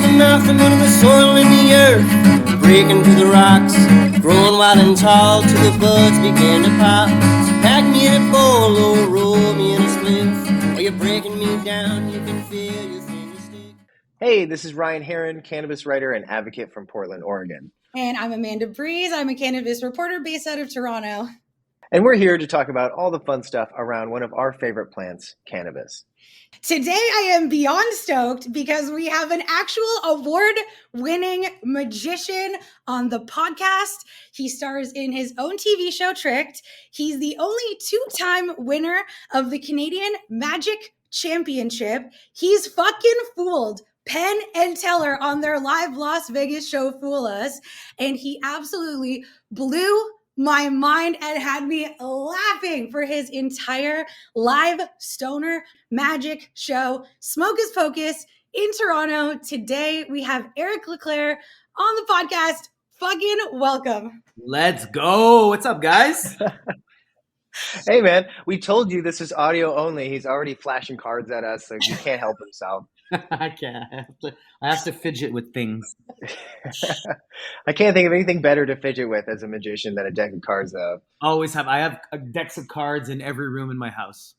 from nothing out of the soil in the earth, breaking through the rocks, growing wild and tall till the buds began to pop. So pack me in a bowl or roll me in a spliff. While you're breaking me down, you can feel your fingers stick. Hey, this is Ryan Herron, cannabis writer and advocate from Portland, Oregon. And I'm Amanda Breeze. I'm a cannabis reporter based out of Toronto. And we're here to talk about all the fun stuff around one of our favorite plants, cannabis. Today I am beyond stoked because we have an actual award-winning magician on the podcast. He stars in his own TV show, Tricked. He's the only two-time winner of the Canadian Magic Championship. He's fucking fooled Penn and Teller on their live Las Vegas show, Fool Us, and he absolutely blew my mind and had me laughing for his entire live stoner magic show, Smokus Pocus, in Toronto. Today, we have Eric Leclerc on the podcast. Fucking welcome. Let's go. What's up, guys? Hey, man, we told you this is audio only. He's already flashing cards at us, so you can't help himself. I can't. I have to fidget with things. I can't think of anything better to fidget with as a magician than a deck of cards, though. I have decks of cards in every room in my house.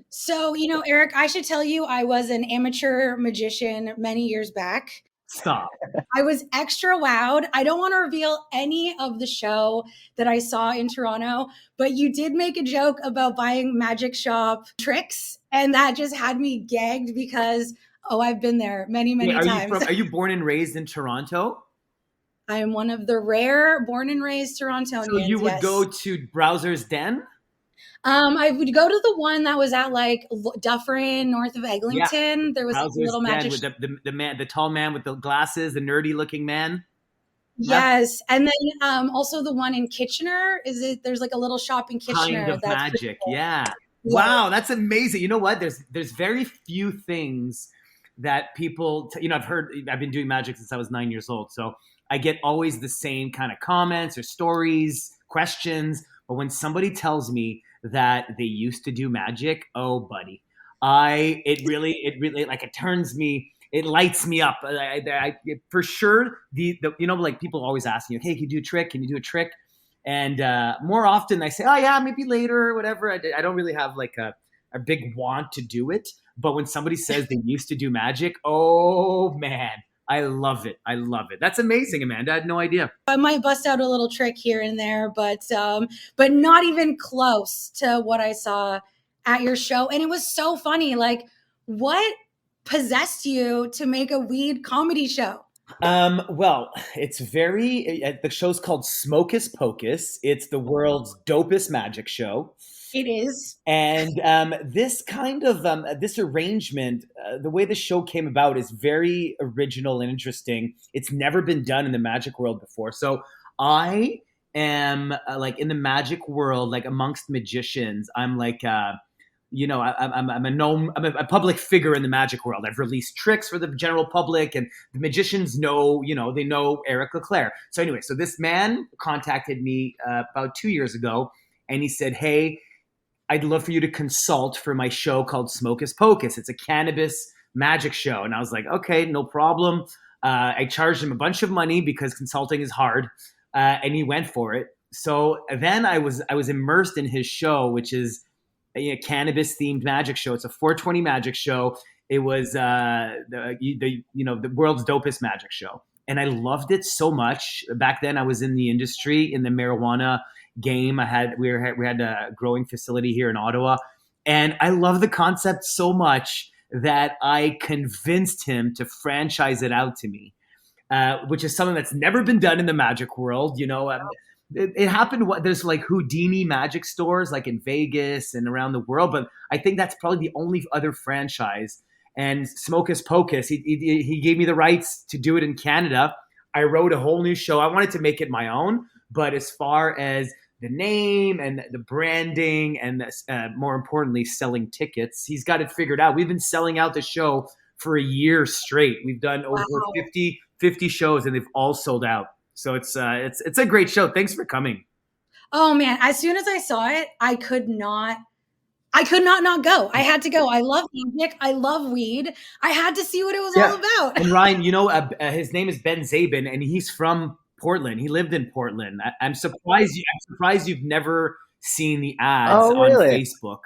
So, Eric, I should tell you, I was an amateur magician many years back. Stop. I was extra wowed. I don't want to reveal any of the show that I saw in Toronto, but you did make a joke about buying magic shop tricks, and that just had me gagged because, I've been there many times. Are you born and raised in Toronto? I am one of the rare born and raised Torontonians. So you would go to Browser's Den? I would go to the one that was at like Dufferin, north of Eglinton. Yeah. There was Browser's a little magic with the tall man with the glasses, the nerdy looking man. Yes, and then also the one in Kitchener. There's like a little shop in Kitchener. Kind of that's magic, cool. Yeah. Wow, that's amazing. You know what? There's very few things that people, I've been doing magic since I was 9 years old. So I get always the same kind of comments or stories, questions. But when somebody tells me that they used to do magic, oh, buddy, it really like it lights me up. I for sure. Like people always ask me, hey, can you do a trick? Can you do a trick? And more often I say, oh yeah, maybe later or whatever. I don't really have like a big want to do it. But when somebody says they used to do magic, oh man, I love it. That's amazing, Amanda. I had no idea. I might bust out a little trick here and there, but not even close to what I saw at your show. And it was so funny. Like, what possessed you to make a weed comedy show? Well, it's the show's called Smokus Pocus. It's the world's dopest magic show. It is. And this kind of this arrangement, the way the show came about is very original and interesting. It's never been done in the magic world before. So I am like in the magic world, like amongst magicians, I'm like, I'm a public figure in the magic world. I've released tricks for the general public, and the magicians know, they know Eric Leclerc. So anyway, so this man contacted me about 2 years ago, and he said, hey, I'd love for you to consult for my show called Smokus Pocus. It's a cannabis magic show. And I was like, okay, no problem. I charged him a bunch of money because consulting is hard. And he went for it. So then I was immersed in his show, which is a cannabis themed magic show. It's a 420 magic show. It was the world's dopest magic show. And I loved it so much. Back then I was in the industry, in the marijuana game. We had a growing facility here in Ottawa, and I love the concept so much that I convinced him to franchise it out to me, which is something that's never been done in the magic world. It happened. There's like Houdini magic stores like in Vegas and around the world, but I think that's probably the only other franchise. And Smokus Pocus, he gave me the rights to do it in Canada. I wrote a whole new show. I wanted to make it my own, but as far as the name and the branding and more importantly, selling tickets, he's got it figured out. We've been selling out the show for a year straight. We've done over 50 shows, and they've all sold out. So it's a great show. Thanks for coming. Oh man, as soon as I saw it, I I could not go. I had to go. I love music. I love weed. I had to see what it was all about. And Ryan, his name is Ben Zabin, and he's from Portland. He lived in Portland. I'm surprised. I'm surprised you've never seen the ads Oh, on really? Facebook.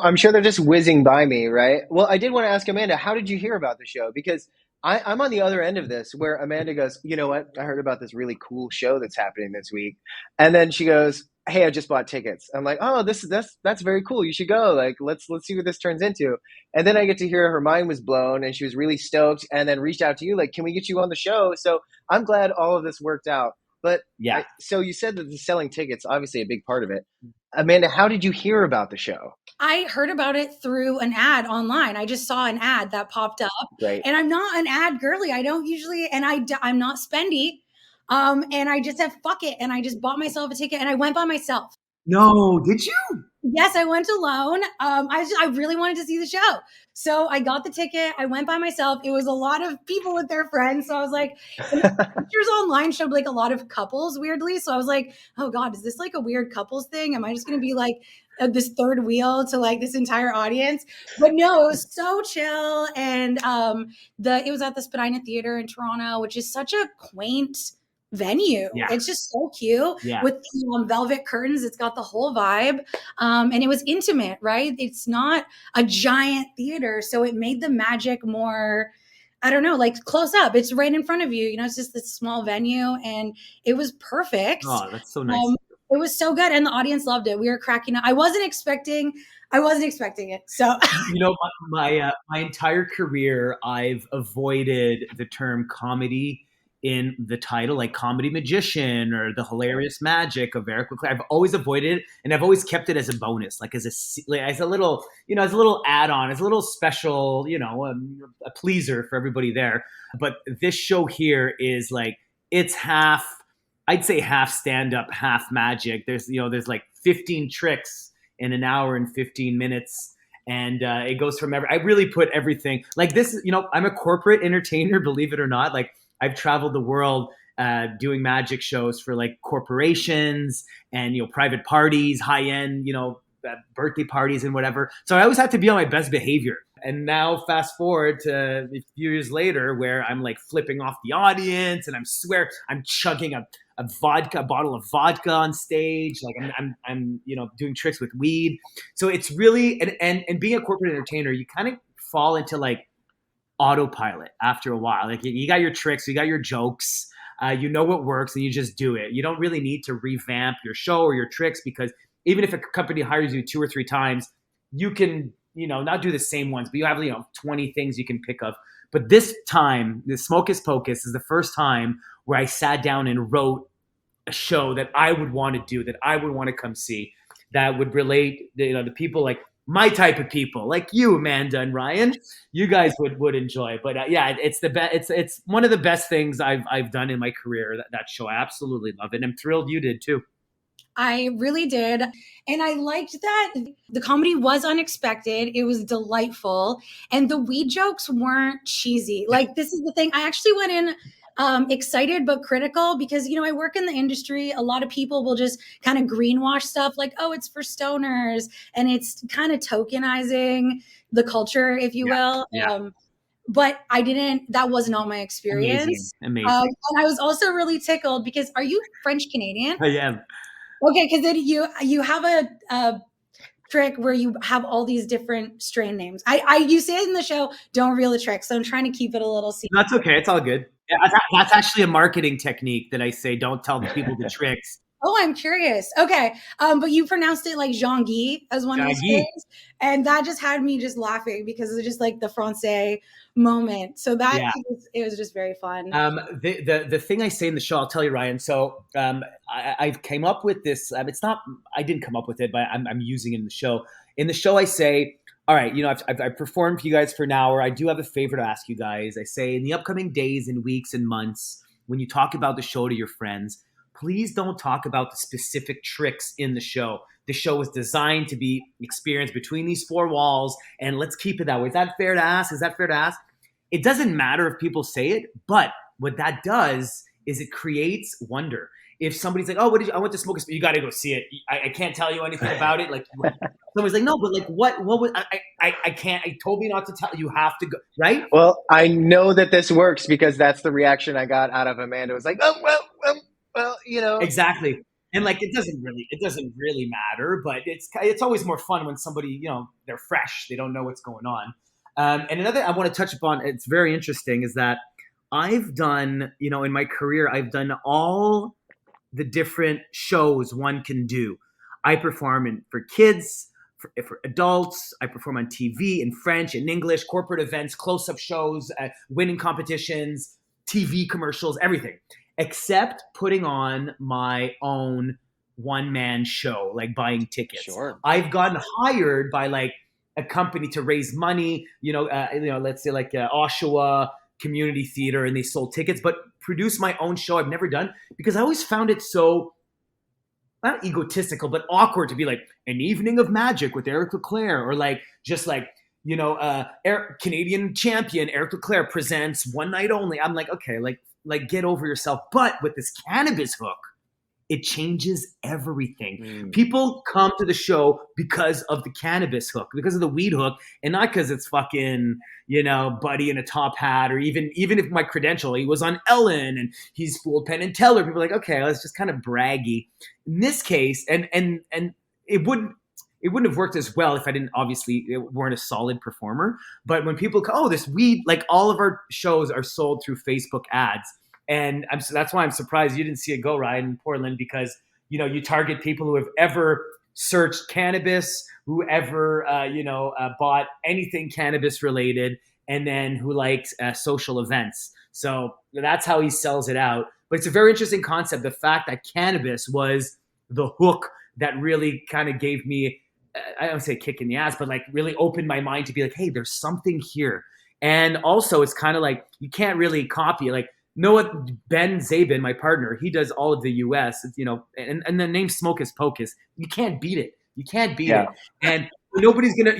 I'm sure they're just whizzing by me, right? Well, I did want to ask Amanda, how did you hear about the show? Because I'm on the other end of this where Amanda goes, you know what? I heard about this really cool show that's happening this week. And then she goes, hey, I just bought tickets. I'm like, oh, that's very cool. You should go. Like, let's see what this turns into. And then I get to hear her mind was blown and she was really stoked and then reached out to you like, can we get you on the show? So I'm glad all of this worked out. But Yeah. so you said that the selling tickets, obviously a big part of it. Amanda, how did you hear about the show? I heard about it through an ad online. I just saw an ad that popped up. Right. And I'm not an ad girly. I don't usually, and I'm not spendy. And I just said, fuck it. And I just bought myself a ticket and I went by myself. No, did you? Yes, I went alone. I really wanted to see the show. So I got the ticket. I went by myself. It was a lot of people with their friends. So I was like, pictures online showed like a lot of couples weirdly. So I was like, oh God, is this like a weird couples thing? Am I just going to be like this third wheel to like this entire audience? But no, it was so chill. And it was at the Spadina Theater in Toronto, which is such a quaint venue. Yeah. It's just so cute with velvet curtains. It's got the whole vibe. And it was intimate, right? It's not a giant theater. So it made the magic more, I don't know, like close up. It's right in front of you. It's just this small venue and it was perfect. Oh, that's so nice. It was so good. And the audience loved it. We were cracking up. I wasn't expecting it. So, my entire career, I've avoided the term comedy in the title, like comedy magician or the hilarious magic of Eric Leclerc. I've always avoided it, and I've always kept it as a bonus, like as a little, as a little add-on, as a little special, a pleaser for everybody there. But this show here is like, it's half, I'd say half stand-up, half magic. There's like 15 tricks in an hour and 15 minutes. And it goes from I really put everything like this. I'm a corporate entertainer, believe it or not. Like, I've traveled the world doing magic shows for like corporations and, private parties, high end, birthday parties and whatever. So I always have to be on my best behavior. And now fast forward to a few years later where I'm like flipping off the audience and I'm chugging a bottle of vodka on stage. Like I'm doing tricks with weed. So it's really, and being a corporate entertainer, you kind of fall into like autopilot after a while. Like you got your tricks, you got your jokes, you know what works, and you just do it. You don't really need to revamp your show or your tricks, because even if a company hires you 2 or 3 times, you can not do the same ones, but you have 20 things you can pick of. But this time, the Smokus Pocus is the first time where I sat down and wrote a show that I would want to do, that I would want to come see, that would relate the people, like my type of people, like you, Amanda and Ryan, you guys would enjoy. But it's the best. It's one of the best things I've done in my career. That show, I absolutely love it. And I'm thrilled you did too. I really did. And I liked that the comedy was unexpected. It was delightful. And the weed jokes weren't cheesy. Like, this is the thing. I actually went in excited but critical because, I work in the industry. A lot of people will just kind of greenwash stuff like, oh, it's for stoners. And it's kind of tokenizing the culture, if you will. Yeah. But that was not my experience. Amazing. And I was also really tickled because, are you French Canadian? I am. Okay, because then you have a trick where you have all these different strain names. You say it in the show, don't reveal the trick, so I'm trying to keep it a little secret. That's okay. It's all good. Yeah, that's actually a marketing technique that I say, don't tell the people the tricks. Oh, I'm curious. Okay. But you pronounced it like Jean-Guy as one of those things. And that just had me just laughing because it was just like the Francais moment. So it was just very fun. The thing I say in the show, I'll tell you, Ryan. So I came up with this. I didn't come up with it, but I'm using it in the show. In the show, I say, all right, I've performed for you guys for an hour. I do have a favor to ask you guys. I say, in the upcoming days and weeks and months, when you talk about the show to your friends, please don't talk about the specific tricks in the show. The show is designed to be experienced between these 4 walls, and let's keep it that way. Is that fair to ask? It doesn't matter if people say it, but what that does is it creates wonder. if somebody's like, oh, what did you, I went to Smokus, you got to go see it. I can't tell you anything about it. Like somebody's like, no, but like what was, I can't, I told me not to tell you, have to go. Right. Well, I know that this works because that's the reaction I got out of Amanda. It was like, oh, well, you know. Exactly. And like, it doesn't really matter, but it's always more fun when somebody, you know, they're fresh, they don't know what's going on. And another I want to touch upon, it's very interesting, is that I've done, you know, in my career, I've done all the different shows one can do. I perform for kids, for adults. I perform on TV in French, in English, corporate events, close-up shows, winning competitions, TV commercials, everything, except putting on my own one-man show, like buying tickets. Sure. I've gotten hired by like a company to raise money, let's say like Oshawa Community Theater, and they sold tickets, but produce my own show I've never done, because I always found it so, not egotistical, but awkward to be like, an evening of magic with Eric Leclerc, or like, just like, you know, Canadian champion Eric Leclerc presents one night only. I'm like, okay, like get over yourself. But with this cannabis hook, it changes everything. People come to the show because of the cannabis hook, because of the weed hook, and not because it's fucking, you know, Buddy in a top hat, or even if my credential, he was on Ellen and he's fooled Penn and Teller. People are like, okay, that's just kind of braggy. In this case, and it wouldn't have worked as well if I didn't, obviously, weren't a solid performer. But when people go, oh, this weed, like all of our shows are sold through Facebook ads. And that's why I'm surprised you didn't see it go, Ryan, in Portland, because, you know, you target people who have ever searched cannabis, who ever, bought anything cannabis related, and then who likes social events. So that's how he sells it out. But it's a very interesting concept. The fact that cannabis was the hook that really kind of gave me, I don't say a kick in the ass, but like really opened my mind to be like, hey, there's something here. And also it's kind of like, you can't really copy, like, Noah Ben Zabin, my partner, he does all of the US, you know, and the name Smokus Pocus. You can't beat it. You can't beat it. And nobody's gonna,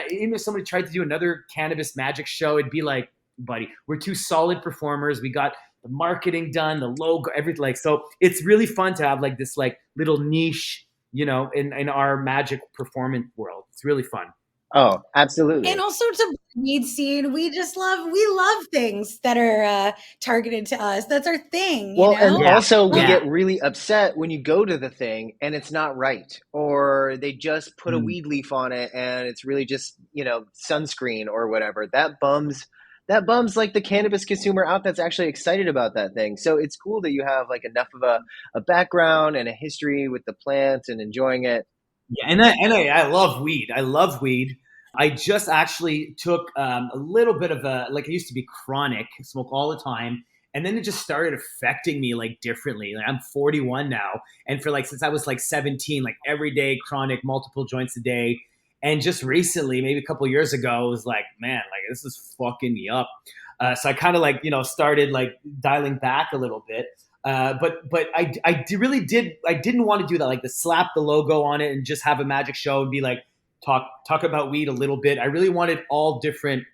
even if somebody tried to do another cannabis magic show, it'd be like, buddy, we're two solid performers. We got the marketing done, the logo, everything. Like, so it's really fun to have like this like little niche, you know, in our magic performance world. It's really fun. Oh, absolutely. And also to weed scene, we love things that are targeted to us. That's our thing. Well, you know? and also we get really upset when you go to the thing and it's not right, or they just put a weed leaf on it and it's really just, you know, sunscreen or whatever. That bums like the cannabis consumer out that's actually excited about that thing. So it's cool that you have like enough of a background and a history with the plant and enjoying it. Yeah, and I love weed. I love weed. I just actually took a little bit of I used to be chronic, smoke all the time. And then it just started affecting me like differently. Like I'm 41 now. And for like, since I was like 17, like every day, chronic, multiple joints a day. And just recently, maybe a couple of years ago, it was like, man, like this is fucking me up. So I kind of like, you know, started like dialing back a little bit. But I didn't want to do that, like to slap the logo on it and just have a magic show and be like, talk about weed a little bit. I really wanted all different,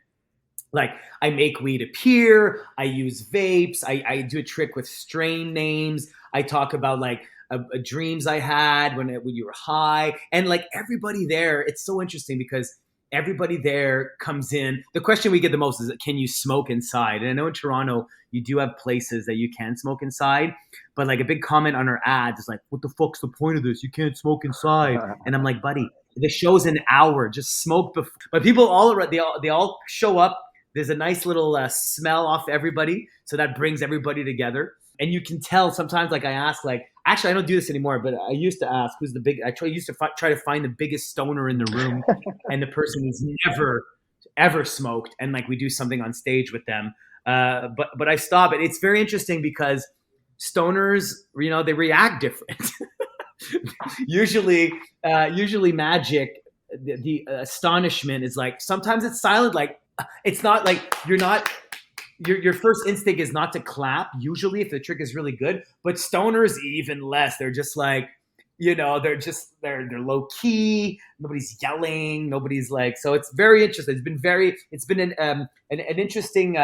like I make weed appear, I use vapes, I do a trick with strain names, I talk about like dreams I had when you were high, and like everybody there, it's so interesting because everybody there comes in. The question we get the most is, can you smoke inside? And I know in Toronto, you do have places that you can smoke inside, but like a big comment on our ads is like, what the fuck's the point of this? You can't smoke inside. And I'm like, buddy, the show's an hour, just smoke before. But people all around, they all show up. There's a nice little smell off everybody. So that brings everybody together. And you can tell sometimes, like I ask, like, actually I don't do this anymore, but I used to ask who's the big, I used to try to find the biggest stoner in the room and the person who's never, ever smoked. And like we do something on stage with them. But I stop it. It's very interesting because stoners, you know, they react different. usually magic, the astonishment is like, sometimes it's silent. Like it's not like your first instinct is not to clap usually if the trick is really good, but stoners even less. They're just like, you know, they're low key. Nobody's yelling. Nobody's like, so it's very interesting. It's been an interesting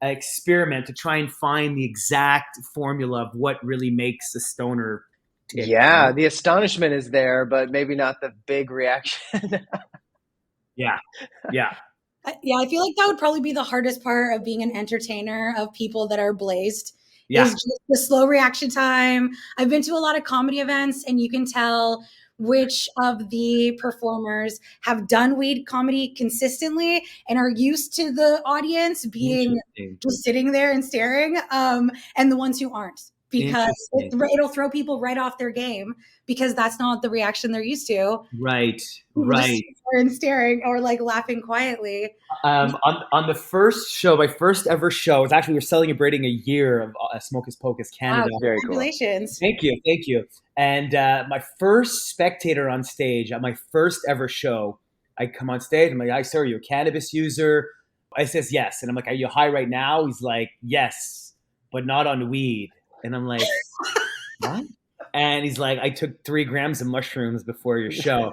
experiment to try and find the exact formula of what really makes a stoner tick. Yeah, the astonishment is there, but maybe not the big reaction. Yeah. Yeah. Yeah, I feel like that would probably be the hardest part of being an entertainer of people that are blazed Yeah. is just the slow reaction time. I've been to a lot of comedy events, and you can tell which of the performers have done weed comedy consistently and are used to the audience being just sitting there and staring, and the ones who aren't, because it'll throw people right off their game because that's not the reaction they're used to. Right. And staring or like laughing quietly. On the first show, my first ever show, was actually, we're celebrating a year of Smokus Pocus Canada. Wow, very congratulations. Cool. Thank you. And my first spectator on stage at my first ever show, I come on stage, I'm like, "Hi, sir, are you a cannabis user?" I says, "Yes." And I'm like, "Are you high right now?" He's like, "Yes, but not on weed." And I'm like, "What?" And he's like, "I took 3 grams of mushrooms before your show."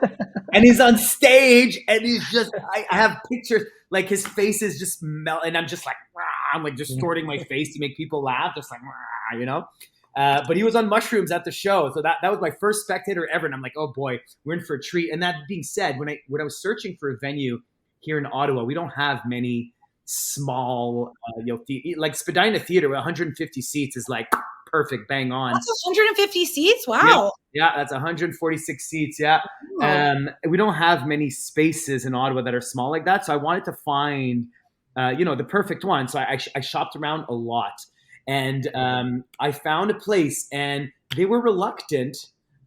And he's on stage, and he's just, I have pictures, like his face is just melt, and I'm just like, rah, I'm like distorting my face to make people laugh, just like, rah, you know? But he was on mushrooms at the show. So that was my first spectator ever. And I'm like, oh boy, we're in for a treat. And that being said, when I was searching for a venue here in Ottawa, we don't have many small, like Spadina Theatre, 150 seats is like perfect, bang on. That's 150 seats? Wow. Yeah, that's 146 seats. Yeah. We don't have many spaces in Ottawa that are small like that. So I wanted to find, the perfect one. So I shopped around a lot, and I found a place, and they were reluctant.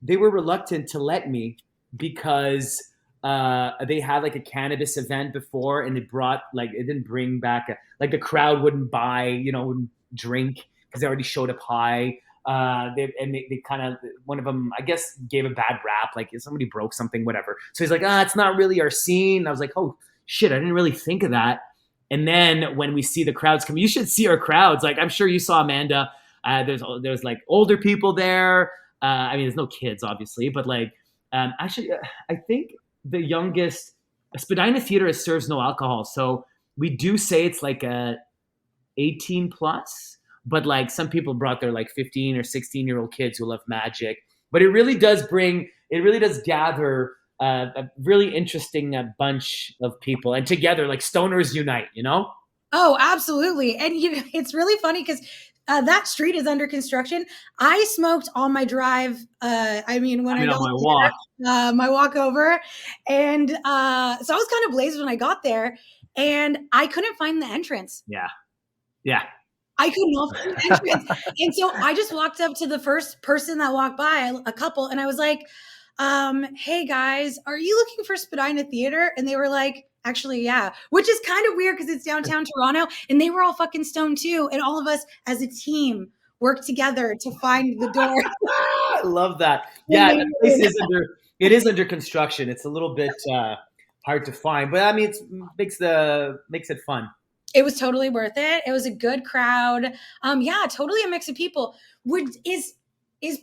They were reluctant to let me because they had like a cannabis event before, and it didn't bring back the crowd wouldn't buy, wouldn't drink because they already showed up high. They kind of, one of them, I guess, gave a bad rap, like somebody broke something, whatever. So he's like, it's not really our scene. I was like, oh shit, I didn't really think of that. And then when we see the crowds come, you should see our crowds. Like, I'm sure you saw, Amanda. There's like older people there. I mean, there's no kids, obviously, but like, actually, I think the youngest, Spadina Theatre serves no alcohol. So we do say it's like a 18 plus. But like some people brought their like 15 or 16-year-old kids who love magic. But it really does gather a really interesting bunch of people. And together, like, stoners unite, Oh, absolutely. And it's really funny because that street is under construction. I smoked on my drive. When I got on my walk over. And so I was kind of blazed when I got there. And I couldn't find the entrance. Yeah. I could not find the entrance. And so I just walked up to the first person that walked by, a couple, and I was like, hey guys, are you looking for Spadina Theatre? And they were like, actually, yeah, which is kind of weird because it's downtown Toronto, and they were all fucking stoned too. And all of us as a team worked together to find the door. I love that. Yeah, the place is under construction. It's a little bit hard to find, but I mean, it makes it fun. It was totally worth it. It was a good crowd. Totally a mix of people. Is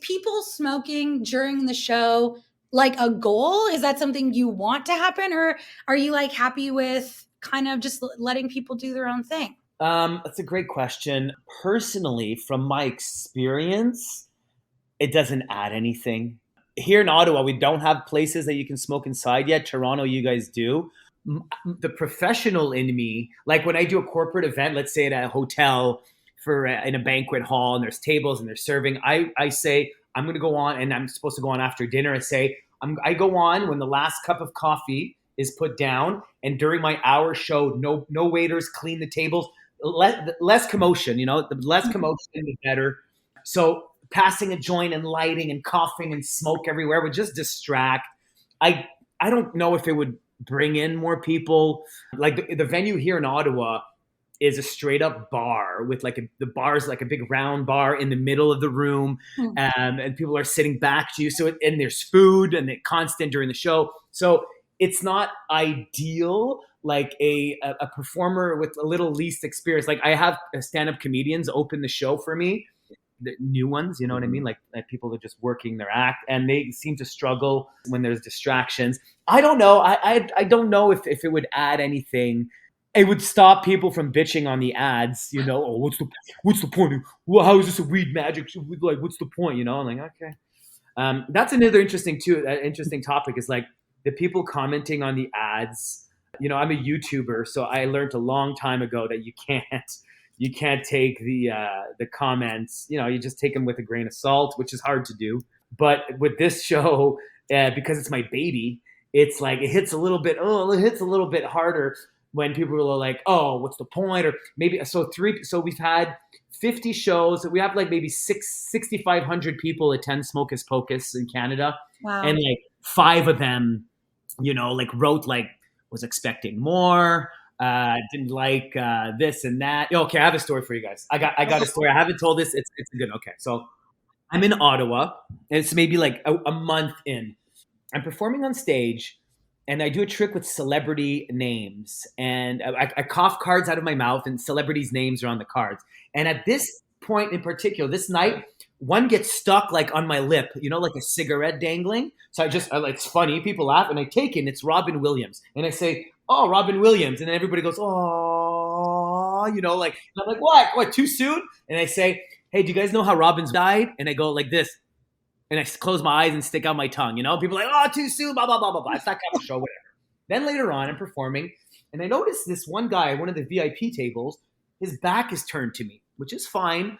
people smoking during the show like a goal? Is that something you want to happen, or are you like happy with kind of just letting people do their own thing? That's a great question. Personally, from my experience, it doesn't add anything. Here in Ottawa, we don't have places that you can smoke inside yet. Toronto, you guys do. The professional in me, like when I do a corporate event, let's say at a hotel in a banquet hall, and there's tables and they're serving, I say, I'm going to go on, and I'm supposed to go on after dinner. I say, I go on when the last cup of coffee is put down, and during my hour show, no waiters, clean the tables, less commotion, the less commotion, the better. So passing a joint and lighting and coughing and smoke everywhere would just distract. I don't know if it would bring in more people. Like the venue here in Ottawa is a straight up bar with the bar is like a big round bar in the middle of the room, and people are sitting back to you. So and there's food and it's constant during the show. So it's not ideal. Like a performer with a little least experience. Like I have stand-up comedians open the show for me, the new ones, you know what I mean? Like people are just working their act, and they seem to struggle when there's distractions. I don't know. I don't know if it would add anything. it would stop people from bitching on the ads, you know. Oh, what's the point? Well, how is this a weed magic? Like, what's the point? You know, I'm like, okay. That's another interesting topic is like the people commenting on the ads. You know, I'm a YouTuber, so I learned a long time ago that you can't take the comments. You know, you just take them with a grain of salt, which is hard to do. But with this show, because it's my baby, it's like it hits a little bit. Oh, it hits a little bit harder when people are like, "Oh, what's the point?" Or maybe So we've had 50 shows. We have like maybe 6,500 people attend Smokus Pocus in Canada, Wow. and like 5 of them, you know, like wrote like was expecting more. Didn't like this and that. Okay, I have a story for you guys. I got a story. I haven't told this. It's good. Okay, so I'm in Ottawa. It's maybe like a month in. I'm performing on stage, and I do a trick with celebrity names, and I cough cards out of my mouth, and celebrities' names are on the cards. And at this point in particular, this night, one gets stuck like on my lip, you know, like a cigarette dangling. So it's funny, people laugh, and I take it, and it's Robin Williams, and I say, "Oh, Robin Williams," and then everybody goes, "Oh," you know, like, and I'm like, "What? Too soon?" And I say, "Hey, do you guys know how Robin's died?" And I go like this. And I close my eyes and stick out my tongue. You know, people are like, "Oh, too soon, blah, blah, blah, blah, blah." It's that kind of show, whatever. Then later on, I'm performing, and I notice this one guy, one of the VIP tables, his back is turned to me, which is fine.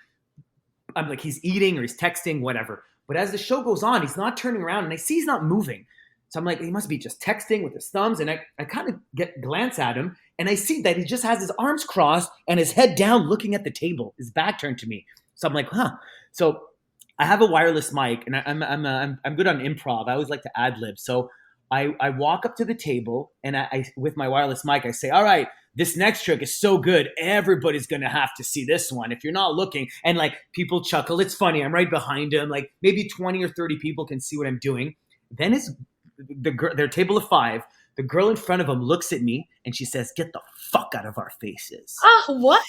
I'm like, he's eating or he's texting, whatever. But as the show goes on, he's not turning around, and I see he's not moving. So I'm like, he must be just texting with his thumbs. And I kind of glance at him, and I see that he just has his arms crossed and his head down looking at the table, his back turned to me. So I'm like, huh. So I have a wireless mic, and I'm good on improv. I always like to ad lib. So I walk up to the table, and I with my wireless mic, I say, "All right, this next trick is so good, everybody's gonna have to see this one. If you're not looking," and like people chuckle. It's funny. I'm right behind him. Like maybe 20 or 30 people can see what I'm doing. Then their table of 5. The girl in front of him looks at me and she says, "Get the fuck out of our faces." What?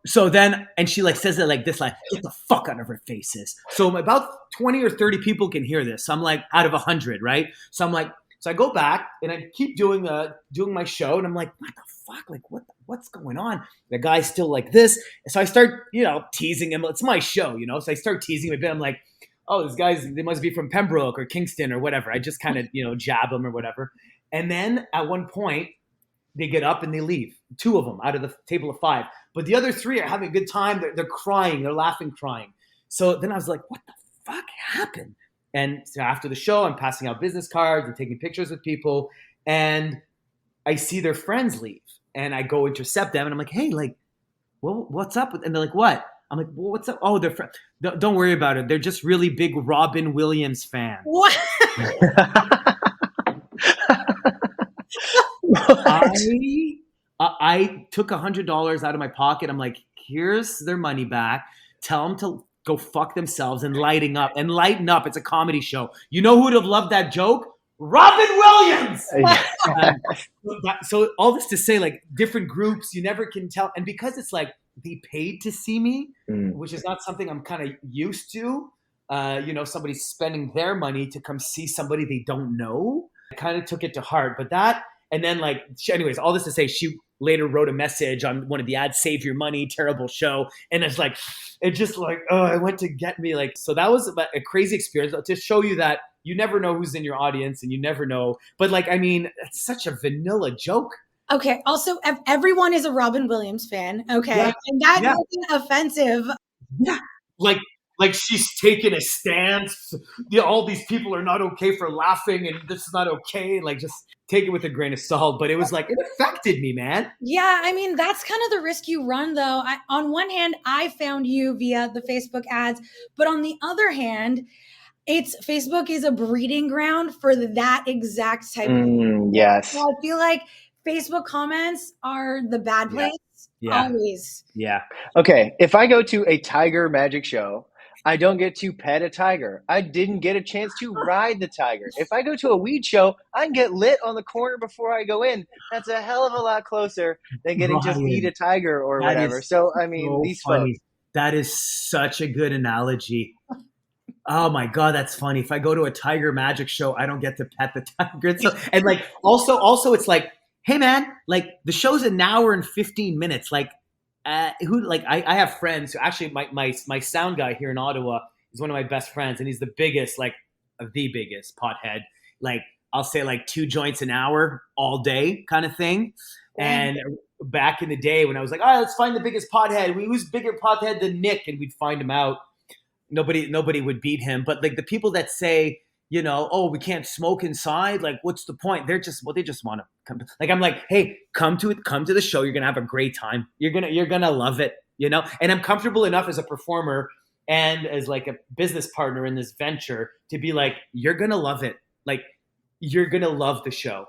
So then, and she like says it like this, like, "Get the fuck out of our faces." So about 20 or 30 people can hear this. So I'm like, out of 100, right? So I'm like, so I go back and I keep doing my show, and I'm like, what the fuck? Like, what's going on? The guy's still like this. So I start, you know, teasing him. It's my show, you know? So I start teasing him a bit. I'm like, "Oh, these guys, they must be from Pembroke or Kingston or whatever." I just kind of, you know, jab them or whatever. And then at one point, they get up and they leave. 2 of them out of the table of 5. But the other 3 are having a good time. They're crying. They're laughing, crying. So then I was like, what the fuck happened? And so after the show, I'm passing out business cards and taking pictures with people. And I see their friends leave. And I go intercept them. And I'm like, "Hey, like, well, what's up?" And they're like, "What?" I'm like, "Well, what's up?" "Oh, they're friends. Don't worry about it. They're just really big Robin Williams fans." What? I took $100 out of my pocket. I'm like, "Here's their money back. Tell them to go fuck themselves and lighten up. It's a comedy show. You know who would have loved that joke? Robin Williams." So all this to say, like, different groups, you never can tell. And because it's like they paid to see me, which is not something I'm kind of used to. You know, somebody spending their money to come see somebody they don't know. I kind of took it to heart. But that, and then like, anyways, all this to say, she later wrote a message on one of the ads, "Save your money, terrible show." And it's like, it just like, oh, it went to get me. Like, so that was a crazy experience to show you that you never know who's in your audience, and you never know. But like, I mean, it's such a vanilla joke. Okay. Also, everyone is a Robin Williams fan. Okay. Yeah. And that Yeah. wasn't offensive. Yeah. Like she's taking a stance. You know, all these people are not okay for laughing, and this is not okay. Like, just take it with a grain of salt. But it was like, it affected me, man. Yeah, I mean, that's kind of the risk you run, though. On one hand, I found you via the Facebook ads, but on the other hand, Facebook is a breeding ground for that exact type of yes. So I feel like Facebook comments are the bad place. Yeah. Always. Yeah. Okay, if I go to a tiger magic show, I don't get to pet a tiger. I didn't get a chance to ride the tiger. If I go to a weed show, I can get lit on the corner before I go in. That's a hell of a lot closer than getting to feed a tiger or whatever. So, I mean, so these funny. folks. That is such a good analogy. Oh my God, that's funny. If I go to a tiger magic show, I don't get to pet the tiger. So, and like, also it's like, hey man, like the show's an hour and 15 minutes. Like, I have friends who actually, my sound guy here in Ottawa is one of my best friends, and he's the biggest, like the biggest pothead. Like, I'll say like 2 joints an hour all day kind of thing. And back in the day when I was like, all right, let's find the biggest pothead. Who's bigger pothead than Nick? And we'd find him out. Nobody would beat him. But like the people that say, oh, we can't smoke inside. Like, what's the point? They just want to come. Like, I'm like, hey, come to the show. You're gonna have a great time. You're gonna love it. And I'm comfortable enough as a performer and as like a business partner in this venture to be like, you're gonna love it. Like, you're gonna love the show.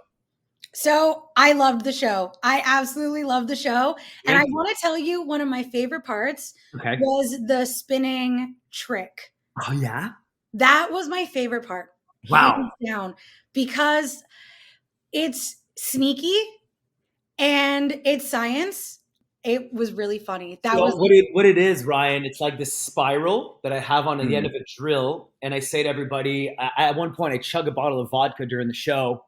So I loved the show. I absolutely loved the show. And I want to tell you, one of my favorite parts was the spinning trick. Oh, yeah? That was my favorite part. Wow. Hands down, because it's sneaky and it's science. It was really funny. What it is, Ryan, it's like this spiral that I have on the end of a drill. And I say to everybody, at one point, I chug a bottle of vodka during the show.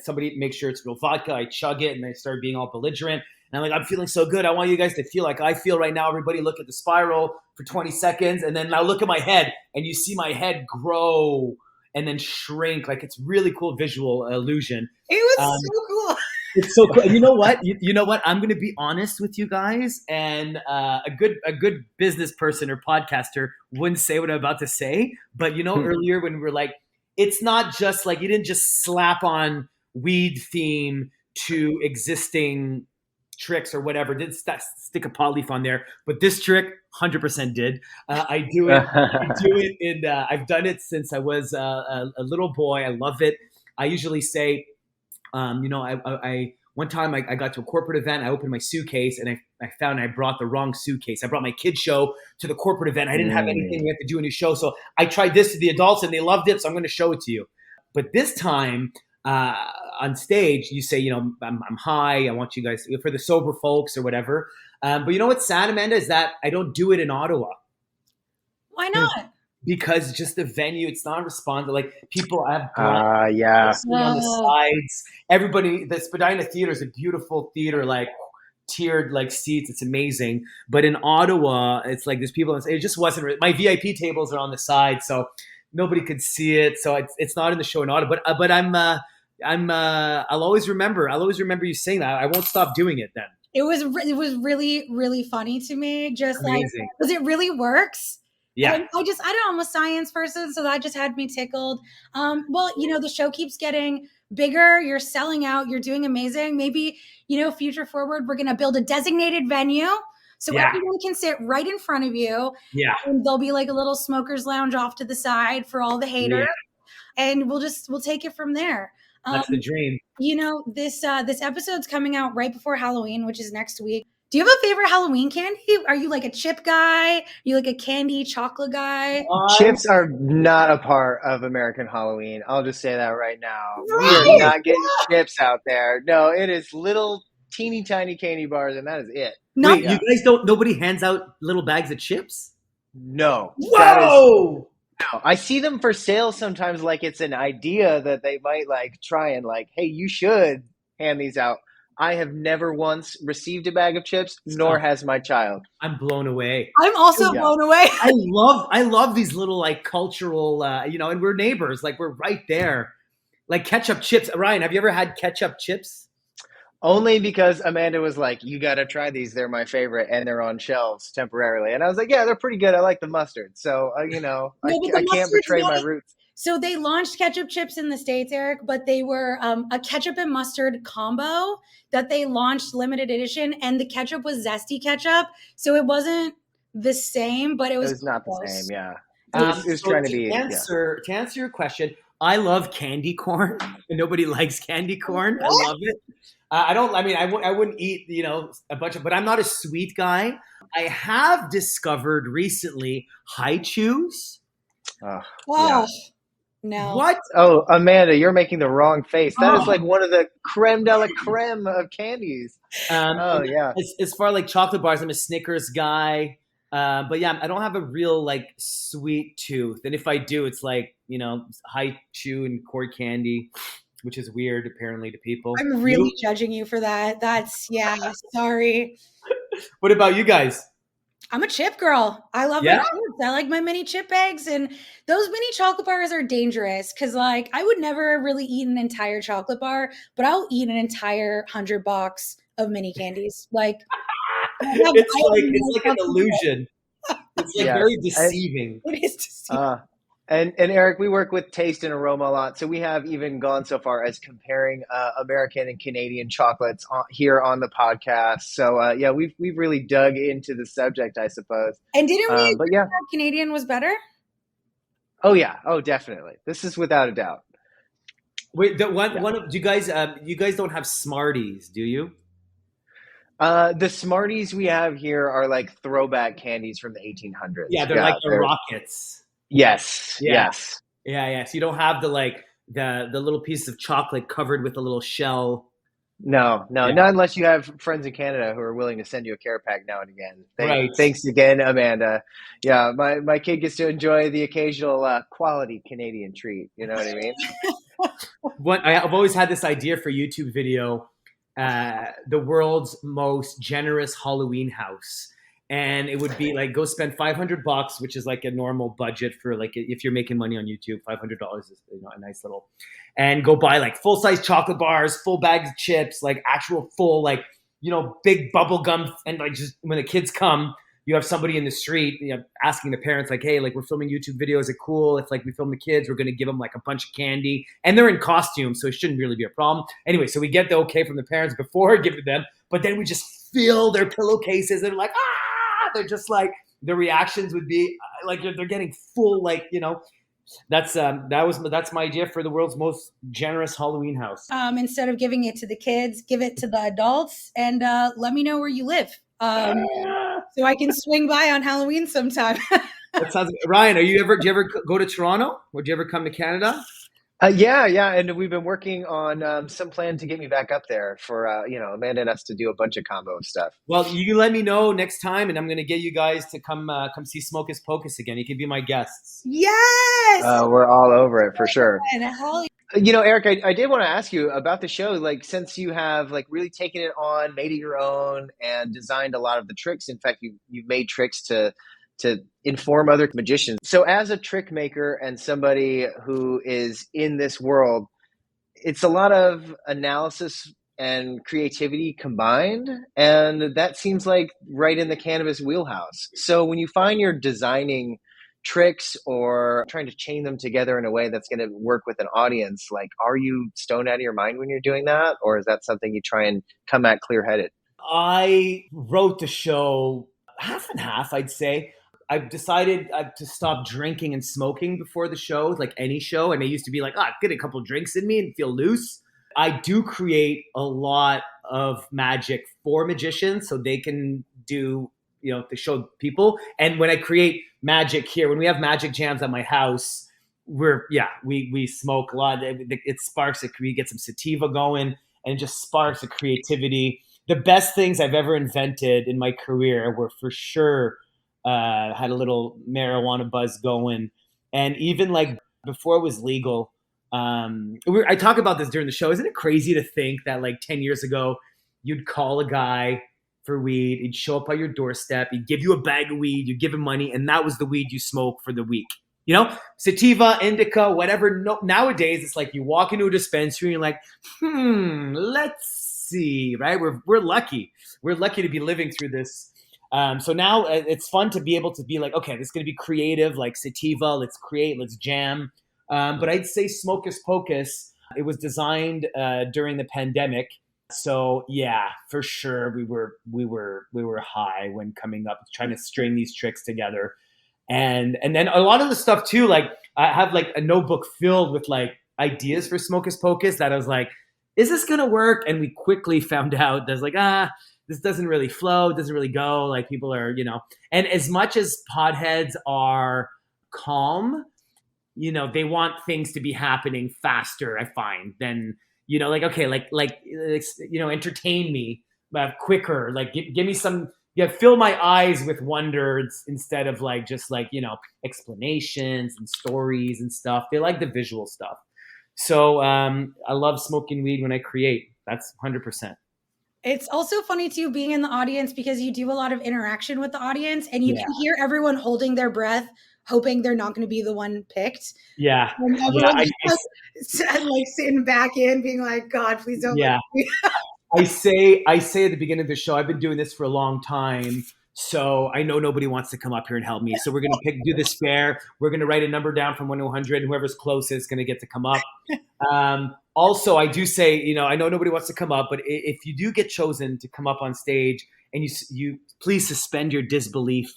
Somebody make sure it's real vodka. I chug it and I start being all belligerent. And I'm like, I'm feeling so good. I want you guys to feel like I feel right now. Everybody look at the spiral for 20 seconds. And then now look at my head and you see my head grow and then shrink. Like, it's really cool visual illusion. It was so cool. It's so cool. And you know what? You know what? I'm going to be honest with you guys. And a good business person or podcaster wouldn't say what I'm about to say. But earlier when we were like, it's not just like you didn't just slap on weed theme to existing tricks or whatever. Didn't stick a pot leaf on there, but this trick 100% did. I do it in. I've done it since I was a little boy. I love it. I usually say, I one time I got to a corporate event. I opened my suitcase and I found I brought the wrong suitcase. I brought my kid show to the corporate event. I didn't have anything. We had to do a new show. So I tried this to the adults and they loved it. So I'm going to show it to you. But this time on stage, you say, I'm high. I want you guys, for the sober folks or whatever. But you know what's sad, Amanda, is that I don't do it in Ottawa. Why not? Because just the venue, it's not responsive. Like, people have on the sides. Everybody, the Spadina Theater is a beautiful theater, like tiered like seats. It's amazing. But in Ottawa, it's like there's people. It just wasn't. My VIP tables are on the side, so nobody could see it. So it's not in the show in Ottawa. But I'll always remember. I'll always remember you saying that. I won't stop doing it then. It was really, really funny to me. Just amazing. Like, because it really works. Yeah. And I don't know, I'm a science person, so that just had me tickled. Well, the show keeps getting bigger. You're selling out. You're doing amazing. Maybe, future forward, we're going to build a designated venue so everyone can sit right in front of you. Yeah. And there'll be like a little smoker's lounge off to the side for all the haters. Yeah. And we'll take it from there. That's the dream. This episode's coming out right before Halloween, which is next week. Do you have a favorite Halloween candy? Are you like a chip guy? Are you like a candy chocolate guy? Chips are not a part of American Halloween. I'll just say that right now. Right. We are not getting chips out there. No, it is little teeny tiny candy bars, and that is it. Wait, you guys don't? Nobody hands out little bags of chips? No. Whoa! No, I see them for sale sometimes. Like it's an idea that they might like try and like, hey, you should hand these out. I have never once received a bag of chips, nor has my child. I'm blown away. I'm also blown away. I love these little like cultural, and we're neighbors. Like, we're right there. Like ketchup chips. Ryan, have you ever had ketchup chips? Only because Amanda was like, you got to try these. They're my favorite, and they're on shelves temporarily. And I was like, yeah, they're pretty good. I like the mustard. So, I can't betray my roots. So they launched ketchup chips in the States, Eric, but they were a ketchup and mustard combo that they launched limited edition. And the ketchup was zesty ketchup. So it wasn't the same, but it was not close. the same, yeah. It was trying to be. To answer your question, I love candy corn. And nobody likes candy corn. I love it. I wouldn't eat, a bunch of, but I'm not a sweet guy. I have discovered recently high chews. Yeah. No. What? Oh, Amanda, you're making the wrong face. That is like one of the creme de la creme of candies. Yeah. As far like chocolate bars, I'm a Snickers guy. But yeah, I don't have a real like sweet tooth. And if I do, it's like, high chew and cord candy. which is weird apparently to people. I'm really You? judging you for that. Sorry. What about you guys? I'm a chip girl. I love my Yeah. chips. I like my mini chip bags, and those mini chocolate bars are dangerous because, like, I would never really eat an entire chocolate bar, but I'll eat an entire 100 box of mini candies. Like, It's like an illusion. It's like Yes. very deceiving. It is deceiving. And Eric, we work with taste and aroma a lot, so we have even gone so far as comparing American and Canadian chocolates here on the podcast. So yeah, we've really dug into the subject, I suppose. And didn't we But agree yeah, that Canadian was better? oh yeah, oh definitely. This is without a doubt. Wait, Yeah. one of you guys don't have Smarties, do you? The Smarties we have here are like throwback candies from the 1800s. Yeah, they're like the Rockets. Yes, Yeah. yes. Yeah. So you don't have the little piece of chocolate covered with a little shell. No, Yeah. not unless you have friends in Canada who are willing to send you a care pack now and again. Right. Thanks again, Amanda. Yeah, my kid gets to enjoy the occasional quality Canadian treat. You know what I mean? I've always had this idea for YouTube video, the world's most generous Halloween house. And it would be like, go spend $500, which is like a normal budget for like, if you're making money on YouTube, $500 is a nice little, and go buy like full size chocolate bars, full bags of chips, like actual full, like, big bubble gum. And like, just when the kids come, you have somebody in the street, asking the parents like, hey, like we're filming YouTube videos. Is it cool if like we film the kids? We're going to give them like a bunch of candy, and they're in costume, so it shouldn't really be a problem. Anyway, so we get the okay from the parents before giving them, but then we just fill their pillowcases. They're like, ah! They're just like, the reactions would be like they're getting full, like, that's my idea for the world's most generous Halloween house. Instead of giving it to the kids, give it to the adults, and let me know where you live, so I can swing by on Halloween sometime. That sounds. Ryan, do you ever go to Toronto? Or do you ever come to Canada? Yeah, and we've been working on some plan to get me back up there for Amanda and us to do a bunch of combo stuff. Well, you let me know next time, and I'm going to get you guys to come see Smokus Pocus again. You can be my guests. Yes, we're all over it for sure. Hell Eric, I did want to ask you about the show. Like, since you have like really taken it on, made it your own, and designed a lot of the tricks. In fact, you've made tricks to inform other magicians. So as a trick maker and somebody who is in this world, it's a lot of analysis and creativity combined. And that seems like right in the cannabis wheelhouse. So when you find you're designing tricks or trying to chain them together in a way that's going to work with an audience, like, are you stoned out of your mind when you're doing that? Or is that something you try and come at clear-headed? I wrote the show half and half, I'd say. I've decided to stop drinking and smoking before the show, like any show. And I used to be like, get a couple drinks in me and feel loose. I do create a lot of magic for magicians so they can do, to show people. And when I create magic here, when we have magic jams at my house, we smoke a lot. It sparks it. We get some sativa going, and it just sparks the creativity. The best things I've ever invented in my career were for sure had a little marijuana buzz going. And even like before it was legal, I talk about this during the show. Isn't it crazy to think that like 10 years ago, you'd call a guy for weed, he'd show up at your doorstep, he'd give you a bag of weed, you'd give him money, and that was the weed you smoke for the week. Sativa, indica, whatever. No, nowadays, it's like you walk into a dispensary and you're like, let's see, right? We're lucky. We're lucky to be living through this. So now it's fun to be able to be like, okay, this is going to be creative, like sativa, let's create, let's jam. But I'd say Smokus Pocus, it was designed during the pandemic. So yeah, for sure we were high when coming up, trying to string these tricks together. And then a lot of the stuff too, like I have like a notebook filled with like ideas for Smokus Pocus that I was like, is this going to work? And we quickly found out there's like, this doesn't really flow, doesn't really go. Like people are, and as much as potheads are calm, they want things to be happening faster, I find, than, okay, like entertain me quicker, like give me some, fill my eyes with wonder instead of like, just like, explanations and stories and stuff. They like the visual stuff. So I love smoking weed when I create. That's 100%. It's also funny too being in the audience because you do a lot of interaction with the audience and you Yeah. can hear everyone holding their breath, hoping they're not going to be the one picked. Yeah. And Yeah. everyone's just like sitting back in, being like, God, please don't let me. I say at the beginning of the show, I've been doing this for a long time, so I know nobody wants to come up here and help me. So we're gonna do the spare. We're gonna write a number down from 1 to 100. Whoever's closest is gonna get to come up. Also, I do say, I know nobody wants to come up, but if you do get chosen to come up on stage, and you please suspend your disbelief,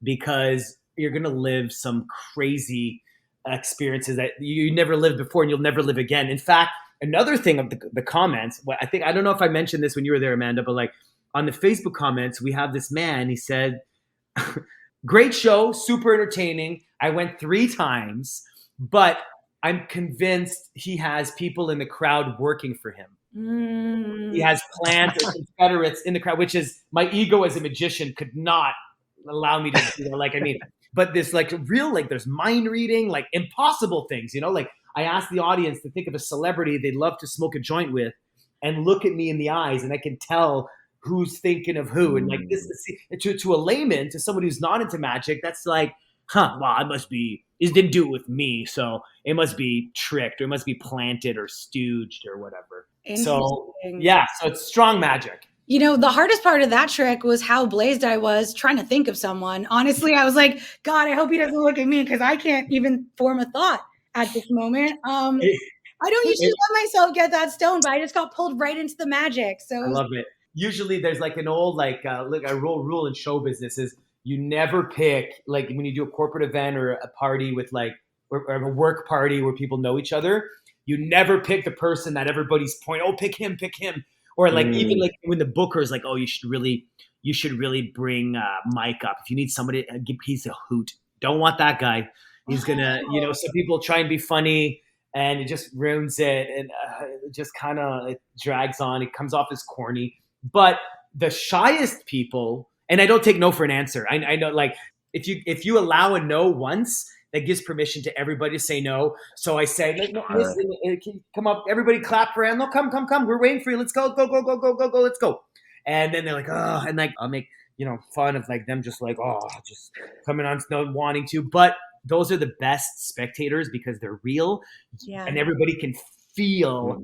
because you're gonna live some crazy experiences that you never lived before, and you'll never live again. In fact, another thing of the comments, I don't know if I mentioned this when you were there, Amanda, but like on the Facebook comments, we have this man. He said, "Great show, super entertaining. I went 3 times, but I'm convinced he has people in the crowd working for him. He has plans or confederates in the crowd, which is my ego as a magician could not allow me to do that. Like, I mean, but this like real, like there's mind reading, like impossible things, like I asked the audience to think of a celebrity they'd love to smoke a joint with and look at me in the eyes, and I can tell who's thinking of who. And like this to a layman, to somebody who's not into magic, that's like, well, it didn't do it with me, so it must be tricked, or it must be planted or stooged or whatever. So yeah, so it's strong magic. The hardest part of that trick was how blazed I was trying to think of someone. Honestly, I was like, God, I hope he doesn't look at me because I can't even form a thought at this moment. I don't usually let myself get that stoned, but I just got pulled right into the magic. So I love it. Usually there's like an old, like a rule in show business is you never pick, like when you do a corporate event or a party with like, or a work party where people know each other, you never pick the person that everybody's pick him. Or like even like when the booker is like, oh, you should really bring Mike up. If you need somebody, he's a hoot. Don't want that guy. He's gonna, some people try and be funny, and it just ruins it, and it just kind of drags on. It comes off as corny. But the shyest people, and I don't take no for an answer. I know, like if you allow a no once, that gives permission to everybody to say no. So I say, like, no, listen, come up, everybody clap for him. No, come. We're waiting for you. Let's go, let's go. And then they're like, oh, and like I'll make fun of like them just like, oh, just coming on, not wanting to. But those are the best spectators because they're real, and everybody can feel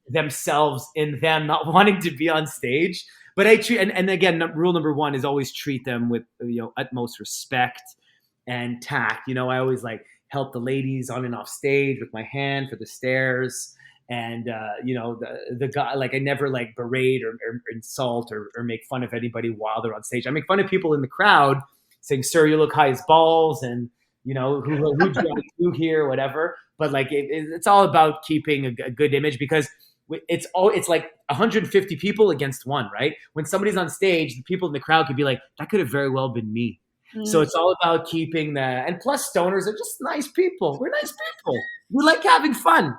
themselves in them not wanting to be on stage. But I treat, and again, rule number 1 is always treat them with utmost respect and tact. I always like help the ladies on and off stage with my hand for the stairs, and the guy, like I never like berate or insult or make fun of anybody while they're on stage. I make fun of people in the crowd saying, "Sir, you look high as balls," and who do you here, whatever. But like it's all about keeping a good image, because it's like 150 people against 1, right? When somebody's on stage, the people in the crowd could be like, that could have very well been me. So it's all about keeping and plus stoners are just nice people. We're nice people. We like having fun.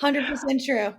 100% true.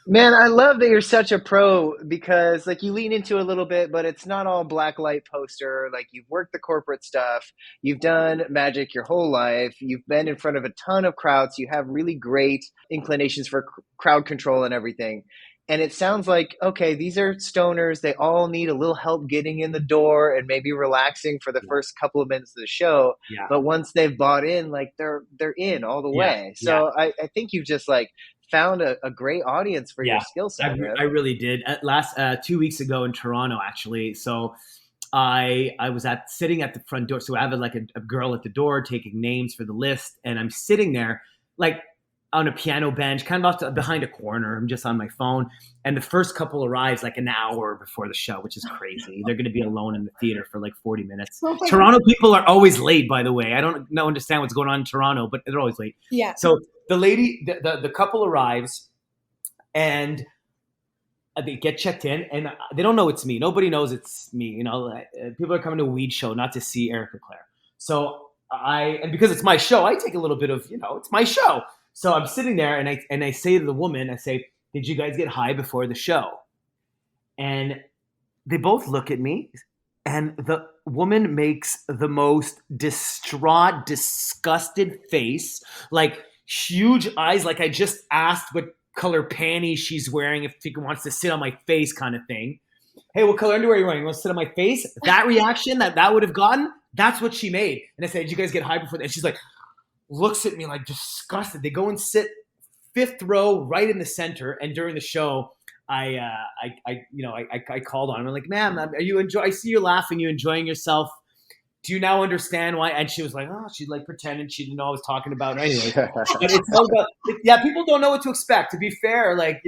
Man, I love that you're such a pro, because like you lean into a little bit, but it's not all black light poster. Like you've worked the corporate stuff, you've done magic your whole life, you've been in front of a ton of crowds, you have really great inclinations for crowd control and everything. And it sounds like, okay, these are stoners. They all need a little help getting in the door and maybe relaxing for the first couple of minutes of the show. Yeah. But once they've bought in, like they're in all the way. So I think you've just like found a great audience for your skill set. I really did. At last 2 weeks ago in Toronto, actually. So I was sitting at the front door. So I have like a girl at the door taking names for the list, and I'm sitting there like on a piano bench, kind of behind a corner. I'm just on my phone, and the first couple arrives like an hour before the show, which is crazy. They're going to be alone in the theater for like 40 minutes. Toronto people are always late, by the way. I don't understand what's going on in Toronto, but they're always late. Yeah. So the lady, the couple arrives, and they get checked in, and they don't know it's me. Nobody knows it's me. People are coming to a weed show, not to see Eric Leclerc. So and because it's my show, I take a little bit of, it's my show. So I'm sitting there, and I say to the woman, I say, "Did you guys get high before the show?" And they both look at me, and the woman makes the most distraught, disgusted face. Like huge eyes, like I just asked what color panties she's wearing, if she wants to sit on my face kind of thing. Hey, what color underwear are you wearing? You want to sit on my face? That reaction that would have gotten, that's what she made. And I said, did you guys get high before that? And she's like, looks at me like disgusted. They go and sit 5th row right in the center. And during the show, I called on him. I'm like, ma'am, I see you laughing, you enjoying yourself. Do you now understand why? And she was like, oh, she like pretended she didn't know what I was talking about. Anyway, but it's all about, people don't know what to expect. To be fair, like,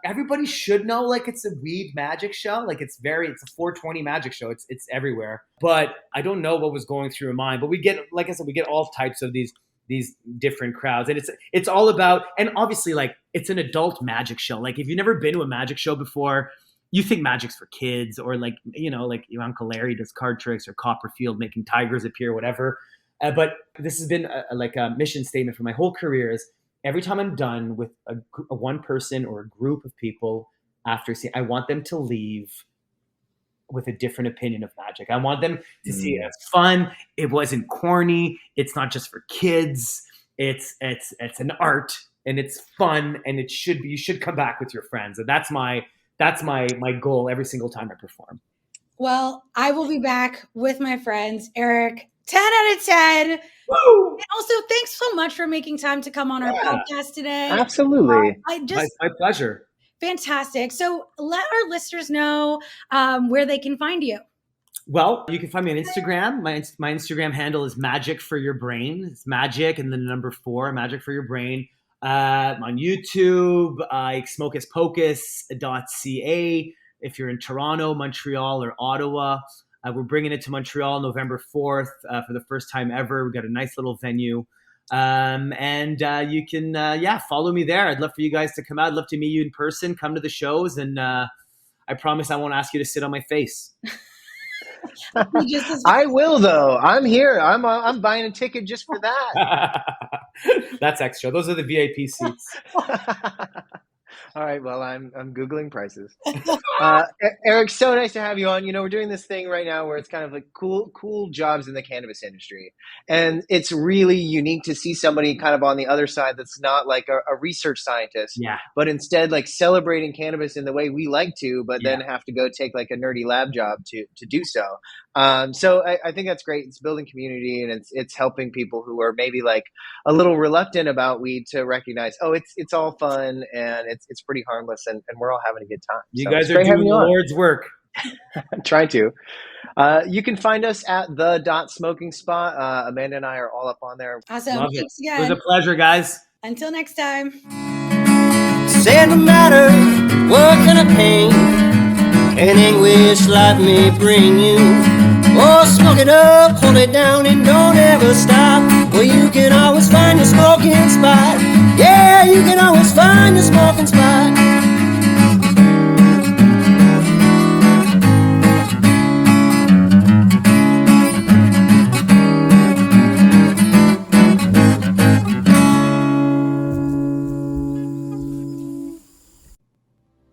everybody should know, like, it's a weed magic show. Like, it's a 420 magic show. It's everywhere. But I don't know what was going through her mind. But we get, like I said, we get all types of these different crowds, and it's all about, and obviously, like, it's an adult magic show. Like, if you've never been to a magic show before, you think magic's for kids, or like your Uncle Larry does card tricks, or Copperfield making tigers appear, whatever. But this has been a mission statement for my whole career is every time I'm done with a one person or a group of people after seeing, I want them to leave with a different opinion of magic. I want them to see it as fun. It wasn't corny. It's not just for kids. It's an art, and it's fun, and you should come back with your friends. And that's my goal every single time I perform. Well, I will be back with my friends. Eric, 10 out of 10. Woo! And also, thanks so much for making time to come on our podcast today. Absolutely. My pleasure. Fantastic. So let our listeners know where they can find you. Well, you can find me on Instagram. My Instagram handle is Magic for Your Brain. It's magic and then the number 4, Magic for Your Brain. I'm on YouTube, Smokus Pocus.ca. If you're in Toronto, Montreal, or Ottawa, we're bringing it to Montreal November 4th for the first time ever. We've got a nice little venue. And you can, follow me there. I'd love for you guys to come out. I'd love to meet you in person. Come to the shows, and I promise I won't ask you to sit on my face. I will, though. I'm here. I'm buying a ticket just for that. That's extra. Those are the VIP seats. All right. Well, I'm Googling prices. Eric, so nice to have you on. We're doing this thing right now where it's kind of like cool jobs in the cannabis industry. And it's really unique to see somebody kind of on the other side that's not like a research scientist, but instead like celebrating cannabis in the way we like to, but then have to go take like a nerdy lab job to do so. So I think that's great. It's building community, and it's helping people who are maybe like a little reluctant about weed to recognize, it's all fun, and it's pretty harmless, and we're all having a good time. You guys are doing the Lord's work. I'm trying to. You can find us at the .smoking spot. Amanda and I are all up on there. Awesome. Love Thanks it. again. It was a pleasure, guys. Until next time. Said no matter what kind of pain and anguish life may bring you, oh, smoke it up, hold it down, and don't ever stop. Well, you can always find your smoking spot. Yeah, you can always find your smoking spot.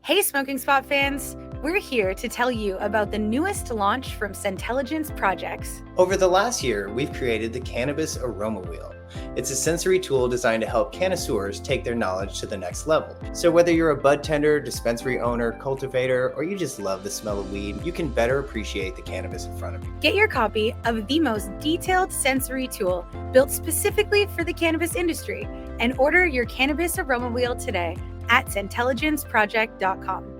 Hey, Smoking Spot fans. We're here to tell you about the newest launch from Centelligence Projects. Over the last year, we've created the Cannabis Aroma Wheel. It's a sensory tool designed to help connoisseurs take their knowledge to the next level. So whether you're a bud tender, dispensary owner, cultivator, or you just love the smell of weed, you can better appreciate the cannabis in front of you. Get your copy of the most detailed sensory tool built specifically for the cannabis industry, and order your Cannabis Aroma Wheel today at centelligenceproject.com.